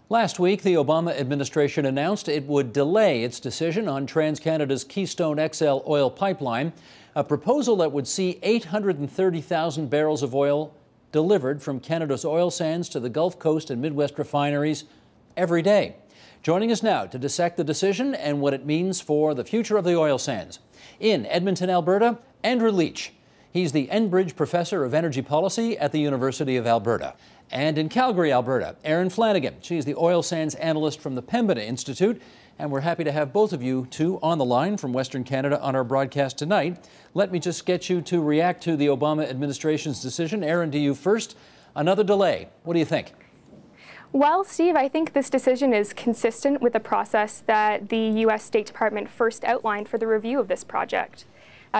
Last week, the Obama administration announced it would delay its decision on TransCanada's Keystone XL oil pipeline, a proposal that would see 830,000 barrels of oil delivered from Canada's oil sands to the Gulf Coast and Midwest refineries every day. Joining us now to dissect the decision and what it means for the future of the oil sands. In Edmonton, Alberta, Andrew Leach. He's the Enbridge Professor of Energy Policy at the University of Alberta. And in Calgary, Alberta, Erin Flanagan. She's the oil sands analyst from the Pembina Institute. And we're happy to have both of you two on the line from Western Canada on our broadcast tonight. Let me just get you to react to the Obama administration's decision. Erin, to you first. Another delay. What do you think? Well, Steve, I think this decision is consistent with the process that the U.S. State Department first outlined for the review of this project.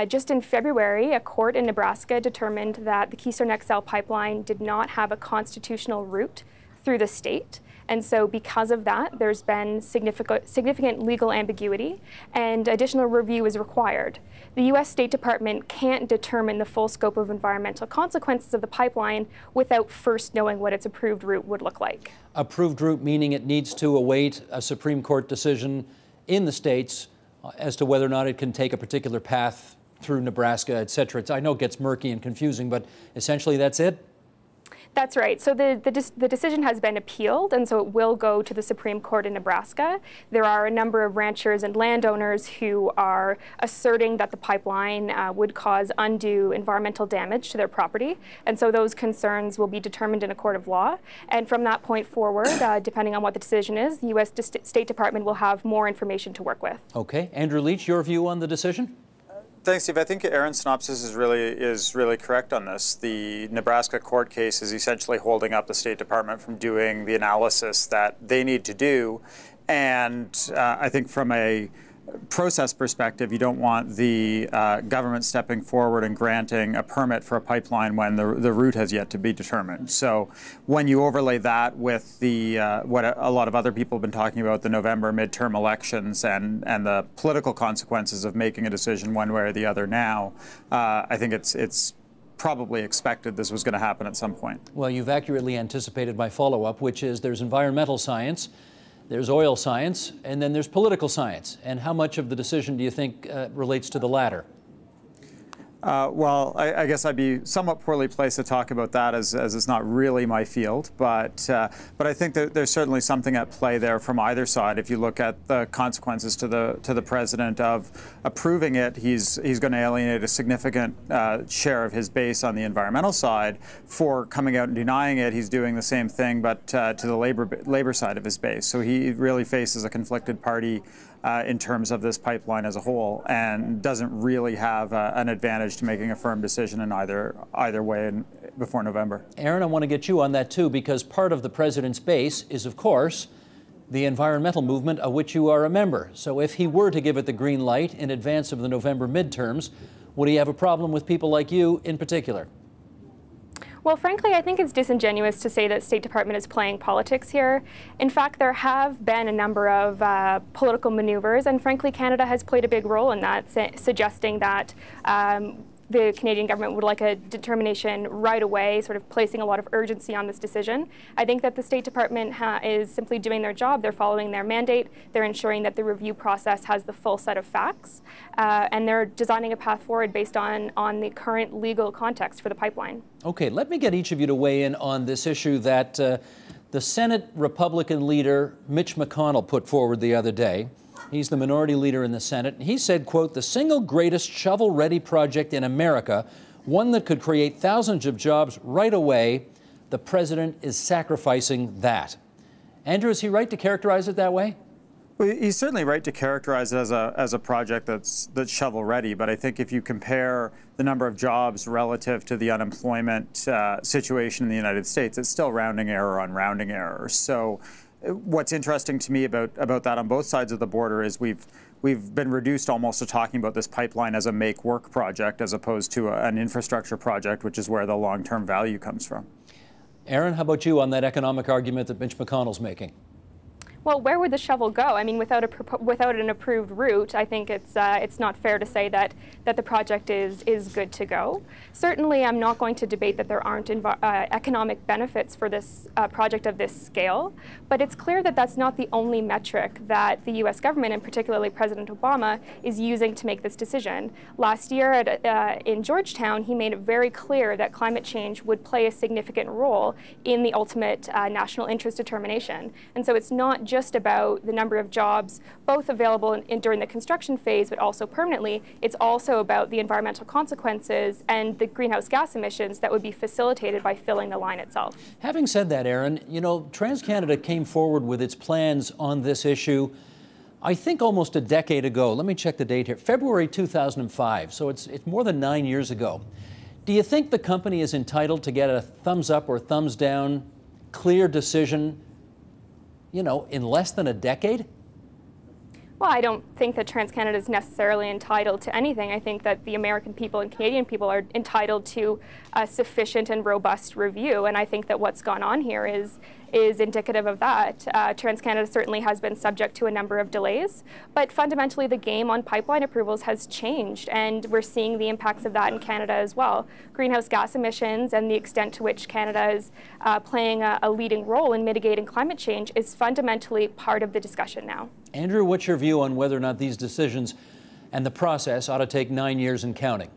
Just in February, a court in Nebraska determined that the Keystone XL pipeline did not have a constitutional route through the state. And so because of that, there's been significant legal ambiguity, and additional review is required. The U.S. State Department can't determine the full scope of environmental consequences of the pipeline without first knowing what its approved route would look like. Approved route meaning it needs to await a Supreme Court decision in the states as to whether or not it can take a particular path through Nebraska, et cetera. I know it gets murky and confusing, but essentially that's it? That's right. So the decision has been appealed, and so it will go to the Supreme Court in Nebraska. There are a number of ranchers and landowners who are asserting that the pipeline would cause undue environmental damage to their property, and so those concerns will be determined in a court of law. And from that point forward, depending on what the decision is, the U.S. State Department will have more information to work with. Okay. Andrew Leach, your view on the decision? Thanks, Steve. I think Erin's synopsis is really correct on this. The Nebraska court case is essentially holding up the State Department from doing the analysis that they need to do. And I think from a process perspective, you don't want the government stepping forward and granting a permit for a pipeline when the route has yet to be determined. So when you overlay that with the what a lot of other people have been talking about, the November midterm elections and the political consequences of making a decision one way or the other now, I think it's probably expected this was going to happen at some point. Well, you've accurately anticipated my follow-up, which is there's environmental science, there's oil science, and then there's political science. And how much of the decision do you think relates to the latter? Well, I guess I'd be somewhat poorly placed to talk about that as it's not really my field. But I think that there's certainly something at play there from either side. If you look at the consequences to the president of approving it, he's going to alienate a significant share of his base on the environmental side. For coming out and denying it, he's doing the same thing, but to the labor side of his base. So he really faces a conflicted party in terms of this pipeline as a whole, and doesn't really have an advantage to making a firm decision in either way before November. Erin, I want to get you on that too, because part of the president's base is, of course, the environmental movement of which you are a member. So if he were to give it the green light in advance of the November midterms, would he have a problem with people like you in particular? Well, frankly, I think it's disingenuous to say that State Department is playing politics here. In fact, there have been a number of political maneuvers, and frankly, Canada has played a big role in that, suggesting that the Canadian government would like a determination right away, sort of placing a lot of urgency on this decision. I think that the State Department is simply doing their job. They're following their mandate. They're ensuring that the review process has the full set of facts, and they're designing a path forward based on the current legal context for the pipeline. Okay, let me get each of you to weigh in on this issue that the Senate Republican leader Mitch McConnell put forward the other day. He's the minority leader in the Senate. He said, quote, "The single greatest shovel-ready project in America, one that could create thousands of jobs right away. The president is sacrificing that." Andrew, is he right to characterize it that way? Well, he's certainly right to characterize it as a project that's shovel-ready. But I think if you compare the number of jobs relative to the unemployment situation in the United States, it's still rounding error on rounding error. So what's interesting to me about that on both sides of the border is we've been reduced almost to talking about this pipeline as a make-work project as opposed to an infrastructure project, which is where the long-term value comes from. Erin, how about you on that economic argument that Mitch McConnell's making? Well, where would the shovel go? I mean, without an approved route, I think it's not fair to say that the project is good to go. Certainly, I'm not going to debate that there aren't economic benefits for this project of this scale, but it's clear that that's not the only metric that the U.S. government, and particularly President Obama, is using to make this decision. Last year in Georgetown, he made it very clear that climate change would play a significant role in the ultimate national interest determination. And so it's not just about the number of jobs, both available during the construction phase, but also permanently. It's also about the environmental consequences and the greenhouse gas emissions that would be facilitated by filling the line itself. Having said that, Erin, you know, TransCanada came forward with its plans on this issue, I think almost a decade ago. Let me check the date here. February 2005, so it's more than 9 years ago. Do you think the company is entitled to get a thumbs up or thumbs down, clear decision, you know, in less than a decade? Well, I don't think that TransCanada is necessarily entitled to anything. I think that the American people and Canadian people are entitled to a sufficient and robust review, and I think that what's gone on here is indicative of that. TransCanada certainly has been subject to a number of delays, but fundamentally the game on pipeline approvals has changed, and we're seeing the impacts of that in Canada as well. Greenhouse gas emissions and the extent to which Canada is playing a leading role in mitigating climate change is fundamentally part of the discussion now. Andrew, what's your view on whether or not these decisions and the process ought to take 9 years and counting?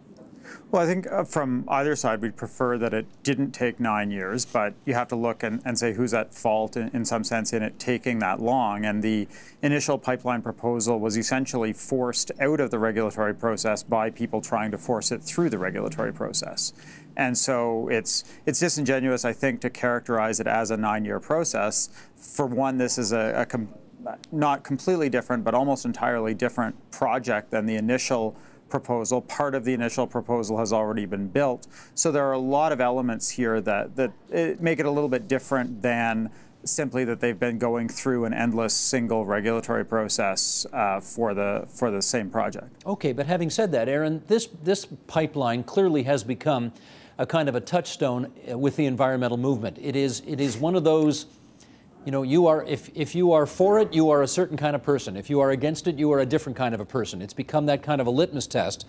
Well, I think from either side, we'd prefer that it didn't take 9 years, but you have to look and say who's at fault in some sense in it taking that long. And the initial pipeline proposal was essentially forced out of the regulatory process by people trying to force it through the regulatory process. And so it's disingenuous, I think, to characterize it as a 9-year process. For one, this is not completely different, but almost entirely different project than the initial proposal. Part of the initial proposal has already been built. So there are a lot of elements here that make it a little bit different than simply that they've been going through an endless single regulatory process for the same project. Okay, but having said that, Erin, this pipeline clearly has become a kind of a touchstone with the environmental movement. It is one of those, you know, if you are for it, you are a certain kind of person. If you are against it, you are a different kind of a person. It's become that kind of a litmus test.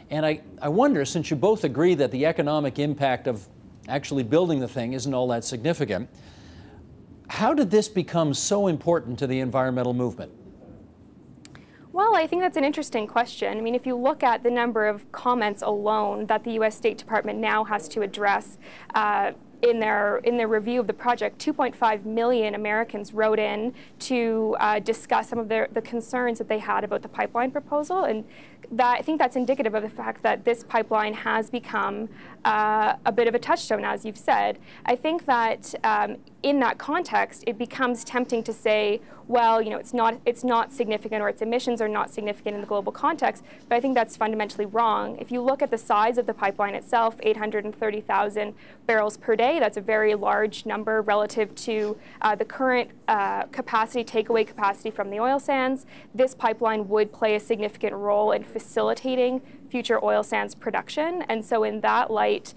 And I wonder, since you both agree that the economic impact of actually building the thing isn't all that significant, how did this become so important to the environmental movement? Well, I think that's an interesting question. I mean, if you look at the number of comments alone that the U.S. State Department now has to address in their review of the project, 2.5 million Americans wrote in to discuss some of the concerns that they had about the pipeline proposal, and I think that's indicative of the fact that this pipeline has become a bit of a touchstone, as you've said. I think that in that context, it becomes tempting to say, well, you know, it's not significant, or its emissions are not significant in the global context, but I think that's fundamentally wrong. If you look at the size of the pipeline itself, 830,000 barrels per day, that's a very large number relative to the current takeaway capacity from the oil sands. This pipeline would play a significant role in facilitating future oil sands production. And so in that light,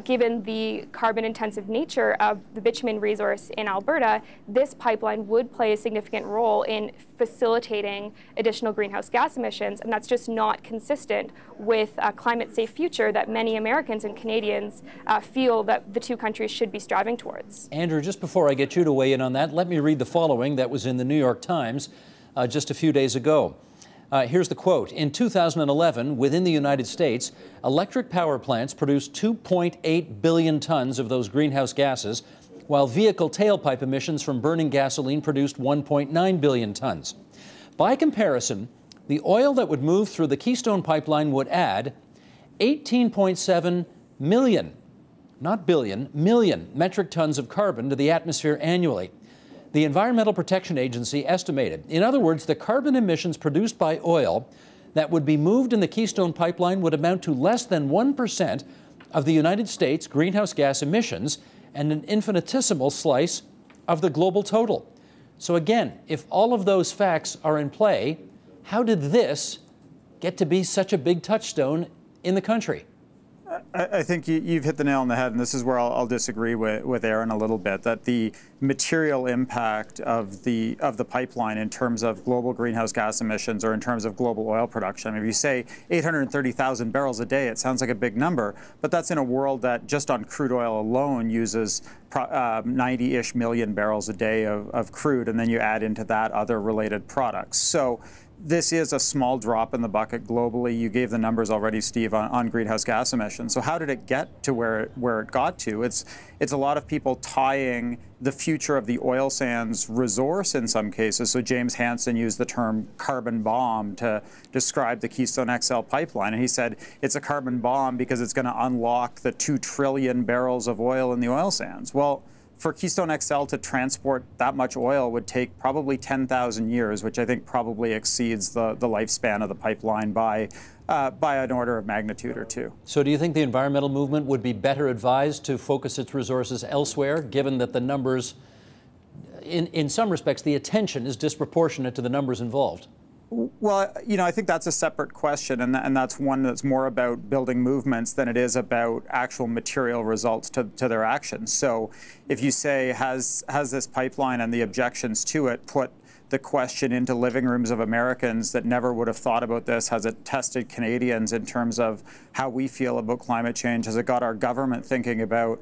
given the carbon-intensive nature of the bitumen resource in Alberta, this pipeline would play a significant role in facilitating additional greenhouse gas emissions, and that's just not consistent with a climate-safe future that many Americans and Canadians feel that the two countries should be striving towards. Andrew, just before I get you to weigh in on that, let me read the following that was in the New York Times just a few days ago. Here's the quote. In 2011, within the United States, electric power plants produced 2.8 billion tons of those greenhouse gases, while vehicle tailpipe emissions from burning gasoline produced 1.9 billion tons. By comparison, the oil that would move through the Keystone pipeline would add 18.7 million, not billion, million metric tons of carbon to the atmosphere annually. The Environmental Protection Agency estimated. In other words, the carbon emissions produced by oil that would be moved in the Keystone pipeline would amount to less than 1% of the United States' greenhouse gas emissions and an infinitesimal slice of the global total. So again, if all of those facts are in play, how did this get to be such a big touchstone in the country? I think you've hit the nail on the head, and this is where I'll disagree with Erin a little bit, that the material impact of the pipeline in terms of global greenhouse gas emissions or in terms of global oil production. I mean, if you say 830,000 barrels a day, it sounds like a big number, but that's in a world that just on crude oil alone uses 90-ish million barrels a day of crude, and then you add into that other related products. So this is a small drop in the bucket globally. You gave the numbers already, Steve, on greenhouse gas emissions. So how did it get to where it got to? It's a lot of people tying the future of the oil sands resource in some cases. So James Hansen used the term carbon bomb to describe the Keystone XL pipeline. And he said it's a carbon bomb because it's going to unlock the 2 trillion barrels of oil in the oil sands. Well, for Keystone XL to transport that much oil would take probably 10,000 years, which I think probably exceeds the lifespan of the pipeline by an order of magnitude or two. So do you think the environmental movement would be better advised to focus its resources elsewhere, given that the numbers, in some respects, the attention is disproportionate to the numbers involved? Well, I think that's a separate question, and that's one that's more about building movements than it is about actual material results to their actions. So if you say, has this pipeline and the objections to it put the question into living rooms of Americans that never would have thought about this? Has it tested Canadians in terms of how we feel about climate change? Has it got our government thinking about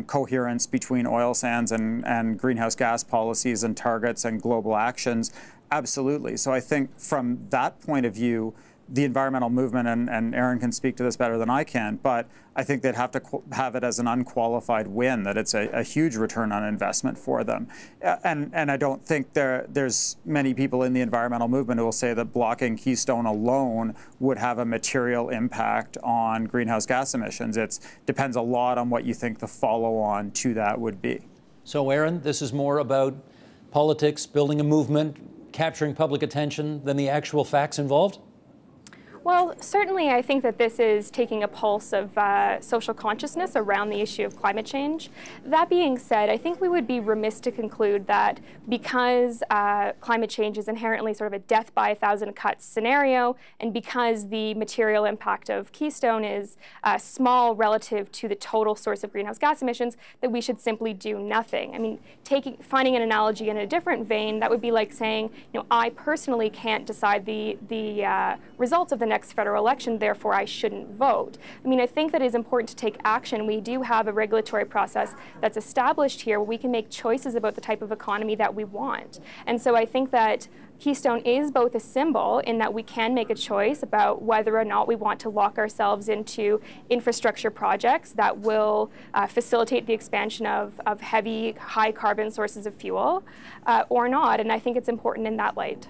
coherence between oil sands and greenhouse gas policies and targets and global actions? Absolutely. So I think from that point of view, the environmental movement, and Erin can speak to this better than I can, but I think they'd have to have it as an unqualified win, that it's a huge return on investment for them. And I don't think there's many people in the environmental movement who will say that blocking Keystone alone would have a material impact on greenhouse gas emissions. It depends a lot on what you think the follow-on to that would be. So, Erin, this is more about politics, building a movement, capturing public attention than the actual facts involved? Well, certainly I think that this is taking a pulse of social consciousness around the issue of climate change. That being said, I think we would be remiss to conclude that because climate change is inherently sort of a death by 1,000 cuts scenario, and because the material impact of Keystone is small relative to the total source of greenhouse gas emissions, that we should simply do nothing. I mean, finding an analogy in a different vein, that would be like saying, I personally can't decide the results of the next federal election, therefore I shouldn't vote. I mean, I think that it is important to take action. We do have a regulatory process that's established here where we can make choices about the type of economy that we want. And so I think that Keystone is both a symbol in that we can make a choice about whether or not we want to lock ourselves into infrastructure projects that will facilitate the expansion of heavy, high carbon sources of fuel or not. And I think it's important in that light.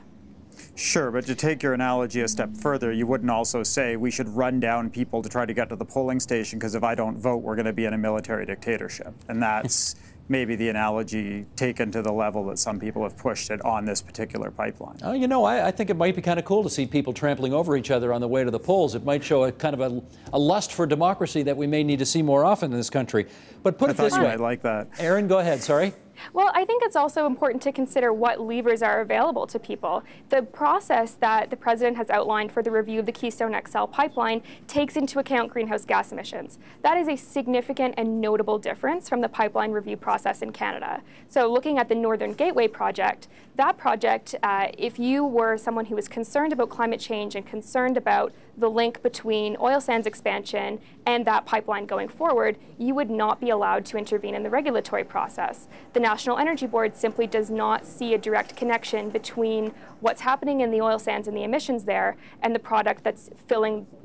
Sure, but to take your analogy a step further, you wouldn't also say we should run down people to try to get to the polling station because if I don't vote, we're going to be in a military dictatorship. And that's maybe the analogy taken to the level that some people have pushed it on this particular pipeline. I think it might be kind of cool to see people trampling over each other on the way to the polls. It might show a kind of a lust for democracy that we may need to see more often in this country. But put it this way. I like that. Erin, go ahead. Sorry. Well, I think it's also important to consider what levers are available to people. The process that the President has outlined for the review of the Keystone XL pipeline takes into account greenhouse gas emissions. That is a significant and notable difference from the pipeline review process in Canada. So looking at the Northern Gateway project, that project, if you were someone who was concerned about climate change and concerned about the link between oil sands expansion and that pipeline going forward, you would not be allowed to intervene in the regulatory process. The National Energy Board simply does not see a direct connection between what's happening in the oil sands and the emissions there and the product that's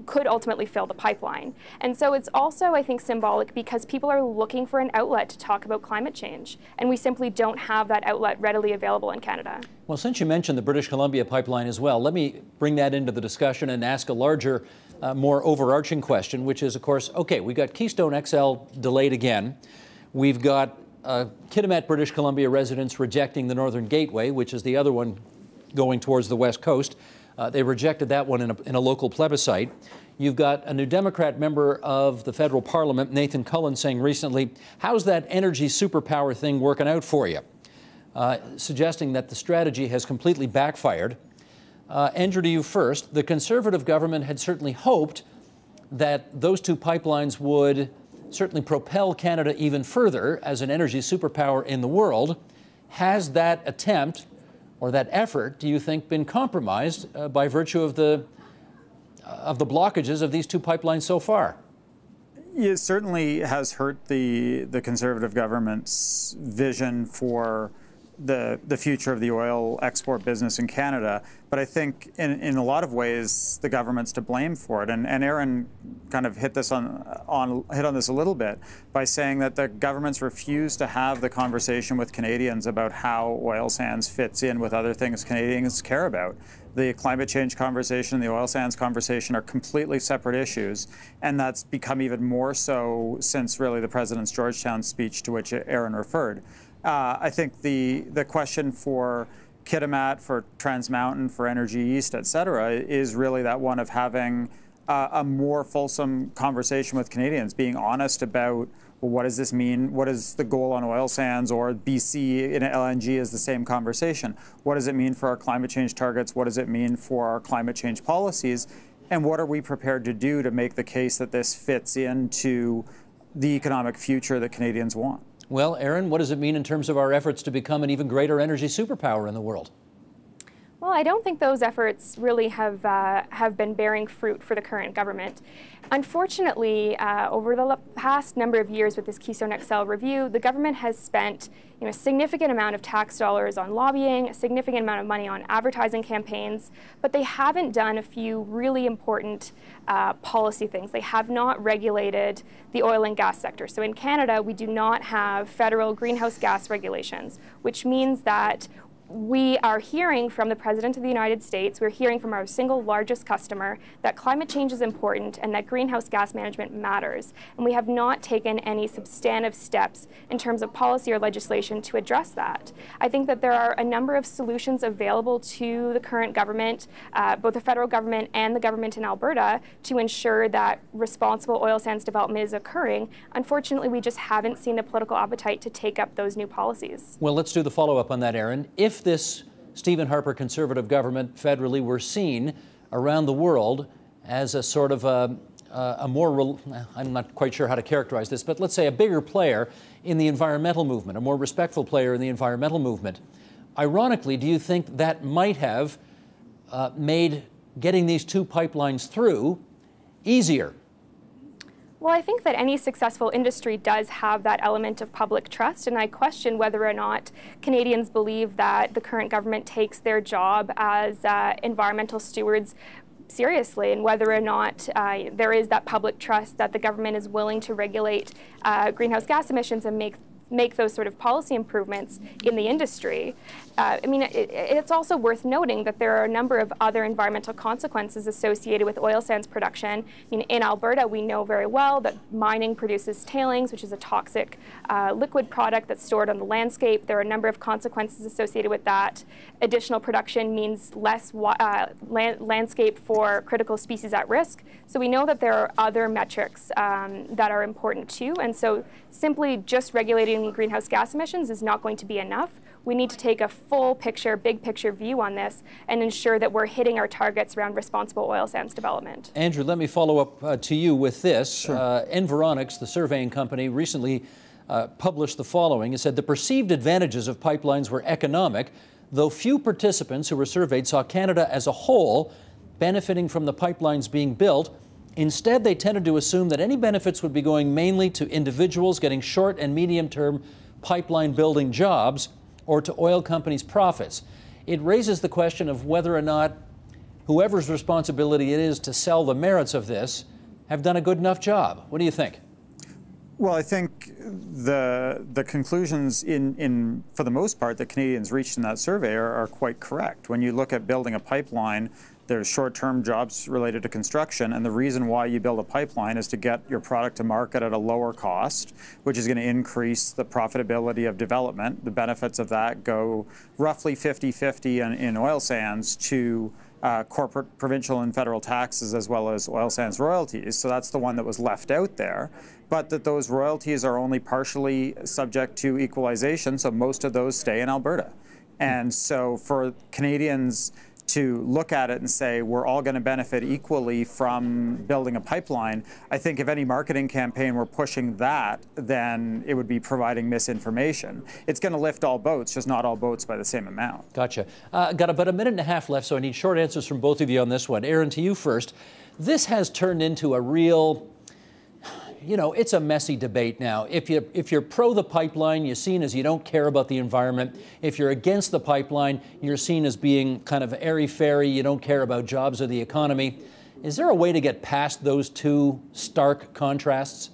could ultimately fill the pipeline. And so it's also, I think, symbolic because people are looking for an outlet to talk about climate change, and we simply don't have that outlet readily available in Canada. Well, since you mentioned the British Columbia pipeline as well, let me bring that into the discussion and ask a larger, more overarching question, which is, of course, okay, we got Keystone XL delayed again. We've got Kitimat, British Columbia residents rejecting the Northern Gateway, which is the other one going towards the west coast. They rejected that one in a local plebiscite. You've got a New Democrat member of the federal parliament, Nathan Cullen, saying recently, how's that energy superpower thing working out for you? Suggesting that the strategy has completely backfired. Andrew, to you first. The Conservative government had certainly hoped that those two pipelines would certainly propel Canada even further as an energy superpower in the world. Has that attempt or that effort, do you think, been compromised by virtue of the blockages of these two pipelines so far? It certainly has hurt the Conservative government's vision for the future of the oil export business in Canada. But I think in a lot of ways the government's to blame for it. And Erin kind of hit on this a little bit by saying that the government's refused to have the conversation with Canadians about how oil sands fits in with other things Canadians care about. The climate change conversation and the oil sands conversation are completely separate issues, and that's become even more so since really the President's Georgetown speech to which Erin referred. I think the question for Kitimat, for Trans Mountain, for Energy East, et cetera, is really that one of having a more fulsome conversation with Canadians, being honest about, well, what does this mean? What is the goal on oil sands, or BC in LNG is the same conversation? What does it mean for our climate change targets? What does it mean for our climate change policies? And what are we prepared to do to make the case that this fits into the economic future that Canadians want? Well, Erin, what does it mean in terms of our efforts to become an even greater energy superpower in the world? Well, I don't think those efforts really have been bearing fruit for the current government. Unfortunately, over the past number of years with this Keystone XL review, the government has spent a significant amount of tax dollars on lobbying, a significant amount of money on advertising campaigns, but they haven't done a few really important policy things. They have not regulated the oil and gas sector. So in Canada, we do not have federal greenhouse gas regulations, which means that we are hearing from the President of the United States, we're hearing from our single largest customer that climate change is important and that greenhouse gas management matters. And we have not taken any substantive steps in terms of policy or legislation to address that. I think that there are a number of solutions available to the current government, both the federal government and the government in Alberta, to ensure that responsible oil sands development is occurring. Unfortunately, we just haven't seen the political appetite to take up those new policies. Well, let's do the follow-up on that, Erin. If this Stephen Harper Conservative government federally were seen around the world as a sort of a more, I'm not quite sure how to characterize this, but let's say a bigger player in the environmental movement, a more respectful player in the environmental movement, ironically, do you think that might have made getting these two pipelines through easier? Well, I think that any successful industry does have that element of public trust, and I question whether or not Canadians believe that the current government takes their job as environmental stewards seriously, and whether or not there is that public trust that the government is willing to regulate greenhouse gas emissions and make those sort of policy improvements in the industry. I mean, it's also worth noting that there are a number of other environmental consequences associated with oil sands production. I mean, in Alberta, we know very well that mining produces tailings, which is a toxic liquid product that's stored on the landscape. There are a number of consequences associated with that. Additional production means less landscape for critical species at risk. So we know that there are other metrics that are important too. And so simply just regulating greenhouse gas emissions is not going to be enough. We need to take a full picture, big picture view on this and ensure that we're hitting our targets around responsible oil sands development. Andrew, let me follow up to you with this. Sure. Environics, the surveying company, recently published the following. It said the perceived advantages of pipelines were economic, though few participants who were surveyed saw Canada as a whole benefiting from the pipelines being built. Instead, they tended to assume that any benefits would be going mainly to individuals getting short and medium-term pipeline building jobs or to oil companies' profits. It raises the question of whether or not whoever's responsibility it is to sell the merits of this have done a good enough job. What do you think? Well, I think the conclusions for the most part that Canadians reached in that survey are quite correct. When you look at building a pipeline, there's short-term jobs related to construction, and the reason why you build a pipeline is to get your product to market at a lower cost, which is going to increase the profitability of development. The benefits of that go roughly 50-50 in oil sands to corporate, provincial, and federal taxes, as well as oil sands royalties. So that's the one that was left out there. But that those royalties are only partially subject to equalization, so most of those stay in Alberta. And so for Canadians to look at it and say we're all going to benefit equally from building a pipeline. I think if any marketing campaign were pushing that, then it would be providing misinformation. It's going to lift all boats, just not all boats by the same amount. Gotcha. Got about a minute and a half left, so I need short answers from both of you on this one. Erin, to you first. This has turned into a real, you know, it's a messy debate now. If you're pro the pipeline, you're seen as you don't care about the environment. If you're against the pipeline, you're seen as being kind of airy-fairy, you don't care about jobs or the economy. Is there a way to get past those two stark contrasts?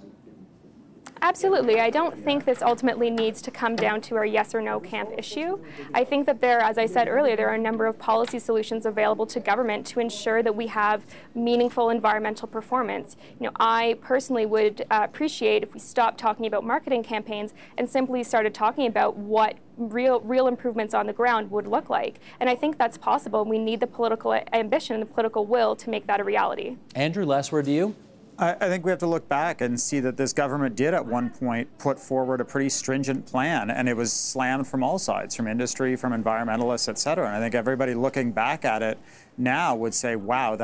Absolutely. I don't think this ultimately needs to come down to a yes or no camp issue. I think that there, as I said earlier, there are a number of policy solutions available to government to ensure that we have meaningful environmental performance. You know, I personally would appreciate if we stopped talking about marketing campaigns and simply started talking about what real improvements on the ground would look like. And I think that's possible. We need the political ambition and the political will to make that a reality. Andrew, last word to you. I think we have to look back and see that this government did at one point put forward a pretty stringent plan, and it was slammed from all sides, from industry, from environmentalists, et cetera. And I think everybody looking back at it now would say, wow,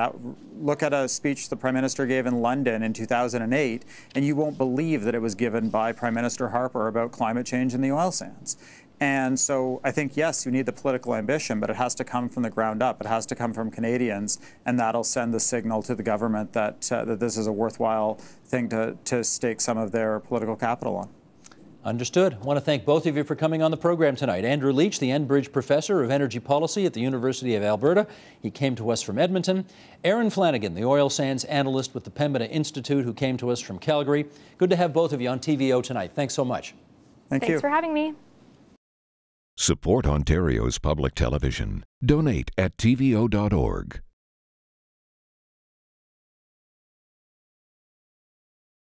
look at a speech the Prime Minister gave in London in 2008, and you won't believe that it was given by Prime Minister Harper about climate change in the oil sands. And so I think, yes, you need the political ambition, but it has to come from the ground up. It has to come from Canadians, and that'll send the signal to the government that this is a worthwhile thing to stake some of their political capital on. Understood. I want to thank both of you for coming on the program tonight. Andrew Leach, the Enbridge Professor of Energy Policy at the University of Alberta. He came to us from Edmonton. Erin Flanagan, the oil sands analyst with the Pembina Institute, who came to us from Calgary. Good to have both of you on TVO tonight. Thanks so much. Thanks for having me. Support Ontario's public television. Donate at tvo.org.